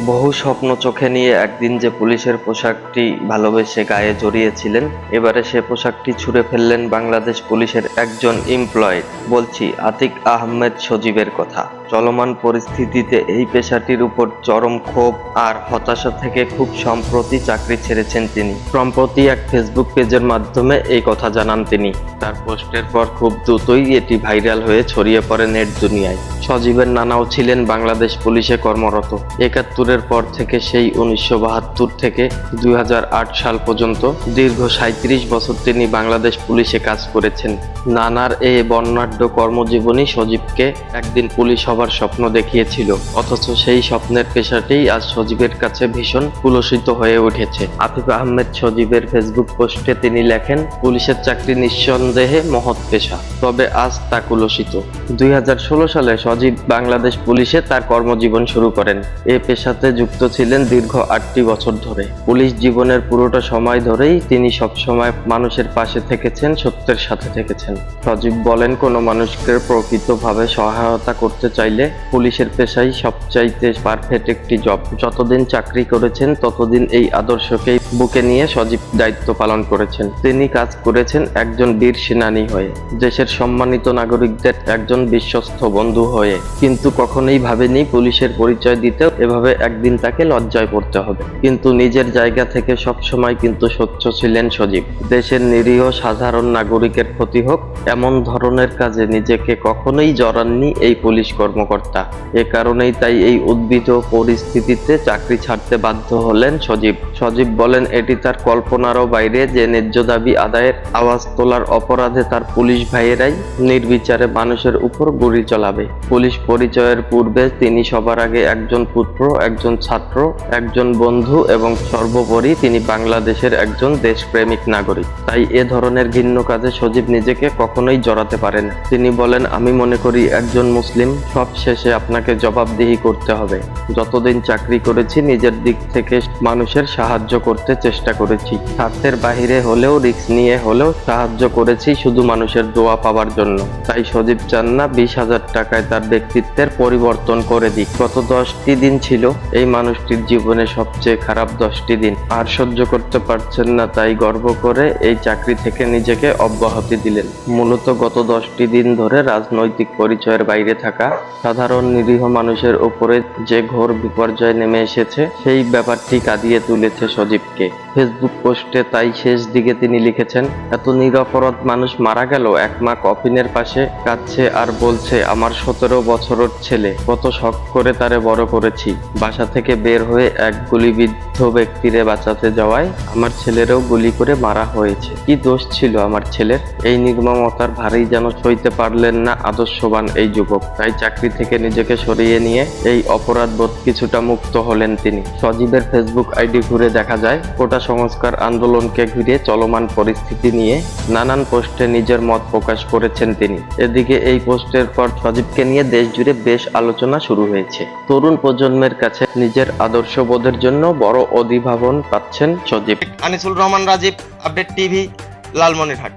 বহু স্বপ্ন চোখে নিয়ে একদিন যে পুলিশের পোশাকটি ভালোবেসে গায়ে জড়িয়েছিলেন, এবারে সে পোশাকটি ছুঁড়ে ফেললেন বাংলাদেশ পুলিশের একজন এমপ্লয়ি। বলছি আতিক আহমেদ সজীবের কথা। চলমান পরিস্থিতিতে এই পেশাটির উপর চরম ক্ষোভ আর হতাশা থেকে খুব সম্প্রতি চাকরি ছেড়েছেন তিনি। সম্প্রতি এক ফেসবুক পেজের মাধ্যমে এই কথা জানান তিনি। তার পোস্টের পর খুব দ্রুতই এটি ভাইরাল হয়ে ছড়িয়ে পড়ে নেট দুনিয়ায়। সজীবের নানাও ছিলেন বাংলাদেশ পুলিশে কর্মরত। ৭১-এর পর থেকে সেই ১৯৭২ থেকে ২০০৮ সাল পর্যন্ত দীর্ঘ ৩৭ বছর তিনি বাংলাদেশ পুলিশে কাজ করেছেন। নানার এই বর্ণাঢ্য কর্মজীবনী সজীবকে একদিন পুলিশ হবার স্বপ্ন দেখিয়েছিল, অথচ সেই স্বপ্নের পেশাটিই আজ সজীবের কাছে ভীষণ কুলসিত হয়ে উঠেছে। আতিক আহমেদ সজীবের ফেসবুক পোস্টে তিনি লেখেন, পুলিশের চাকরি নিঃসন্দেহে মহৎ পেশা, তবে আজ তা কুলসিত। ২০১৬ সালে সজীব বাংলাদেশ পুলিশে তার কর্মজীবন শুরু করেন। এ পেশাতে যুক্ত ছিলেন দীর্ঘ ৮টি বছর ধরে। পুলিশ জীবনের পুরোটা সময় ধরেই তিনি সবসময় মানুষের পাশে থেকেছেন, সত্যের সাথে থেকেছেন। সজীব বলেন, কোনো মানুষকে প্রকৃতভাবে সহায়তা করতে চাইলে পুলিশের পেশাই সবচাইতে পারফেক্ট একটি জব। যতদিন চাকরি করেছেন ততদিন এই আদর্শকেই বুকে নিয়ে সজীব দায়িত্ব পালন করেছেন। তিনি কাজ করেছেন একজন বীর সেনানী হয়ে, দেশের সম্মানিত নাগরিকদের একজন বিশ্বস্ত বন্ধু হয়ে, কিন্তু কখনোই ভাবেনি পুলিশের পরিচয় দিতেও এভাবে একদিন তাকে লজ্জায় পড়তে হবে। কিন্তু নিজের জায়গা থেকে সবসময় কিন্তু স্বচ্ছ ছিলেন সজীব। দেশের নিরীহ সাধারণ নাগরিকের ক্ষতি হোক এমন ধরনের কাজে নিজেকে কখনোই জড়াননি এই পুলিশ কর্মকর্তা। এ কারণেই তাই এই উদ্ভূত পরিস্থিতিতে চাকরি ছাড়তে বাধ্য হলেন সজীব। সজীব বলেন, এটি তার কল্পনারও বাইরে যে ন্যায্য দাবি আদায়ের আওয়াজ তোলার অপরাধে তার পুলিশ ভাইয়েরাই নির্বিচারে মানুষের উপর গুলি চালাবে। পুলিশ পরিচয়ের পূর্বে তিনি সবার আগে একজন পুত্র, একজন ছাত্র, একজন বন্ধু এবং সর্বোপরি তিনি বাংলাদেশের একজন দেশপ্রেমিক নাগরিক। তাই এ ধরনের ঘৃণ্য কাজে সজীব নিজেকে কখনোই জড়াতে পারেন। তিনি বলেন, আমি মনে করি একজন মুসলিম সব শেষে আপনাকে জবাবদিহি করতে হবে। যতদিন চাকরি করেছি নিজের দিক থেকে মানুষের সাহায্য করতে চেষ্টা করেছি। স্বার্থের বাহিরে হলেও রিস্ক নিয়ে হলেও সাহায্য করেছি শুধু মানুষের দোয়া পাওয়ার জন্য। তাই সজীব চান না ২০,০০০ টাকায় তার ব্যক্তিত্বের পরিবর্তন করে দিক। গত 10টি দিন ছিল এই মানুষটির জীবনে সবচেয়ে খারাপ 10টি দিন। আর সহ্য করতে পারছেন না, তাই গর্ব করে এই চাকরি থেকে নিজেকে অব্যাহতি দিলেন। মূলত গত 10টি দিন ধরে রাজনৈতিক পরিচয়ের বাইরে থাকা সাধারণ নিরীহ মানুষের উপরে যে ঘোর বিপর্যয় নেমে এসেছে সেই ব্যাপারটি কাঁদিয়ে তুলেছে সজীবকে। ফেসবুক পোস্টে তাই শেষ দিকে তিনি লিখেছেন, এত নিরপরাধ মানুষ মারা গেল, এক মা কফিনের পাশে কাঁদছে আর বলছে, আমার 17 বছরের ছেলে, কত শখ করে তারে বড় করেছি। বাসা থেকে বের হয়ে এক গুলিবিদ্ধ ব্যক্তিরে বাঁচাতে যাওয়ায় আমার ছেলেরও গুলি করে মারা হয়েছে। কি দোষ ছিল আমার ছেলের? এই নির্মমতার ভারী যেন সইতে পারলেন না আদর্শবান এই যুবক। তাই চাকরি থেকে নিজেকে সরিয়ে নিয়ে এই অপরাধবোধ কিছুটা মুক্ত হলেন তিনি। সজীবের ফেসবুক আইডি ঘুরে দেখা যায় কোটা সংস্কার আন্দোলনকে ঘিরে চলমান পরিস্থিতি নিয়ে নানান পোস্টে নিজের মত প্রকাশ করেছেন তিনি। এদিকে এই পোস্টের পর সজীবকে নিয়ে দেশ জুড়ে বেশ আলোচনা শুরু হয়েছে। তরুণ প্রজন্মের কাছে নিজের আদর্শবোধের জন্য বড় অভিভাবন পাচ্ছেন সজীব। Anisul Rahman Rajib, update TV, Lalmonirhat.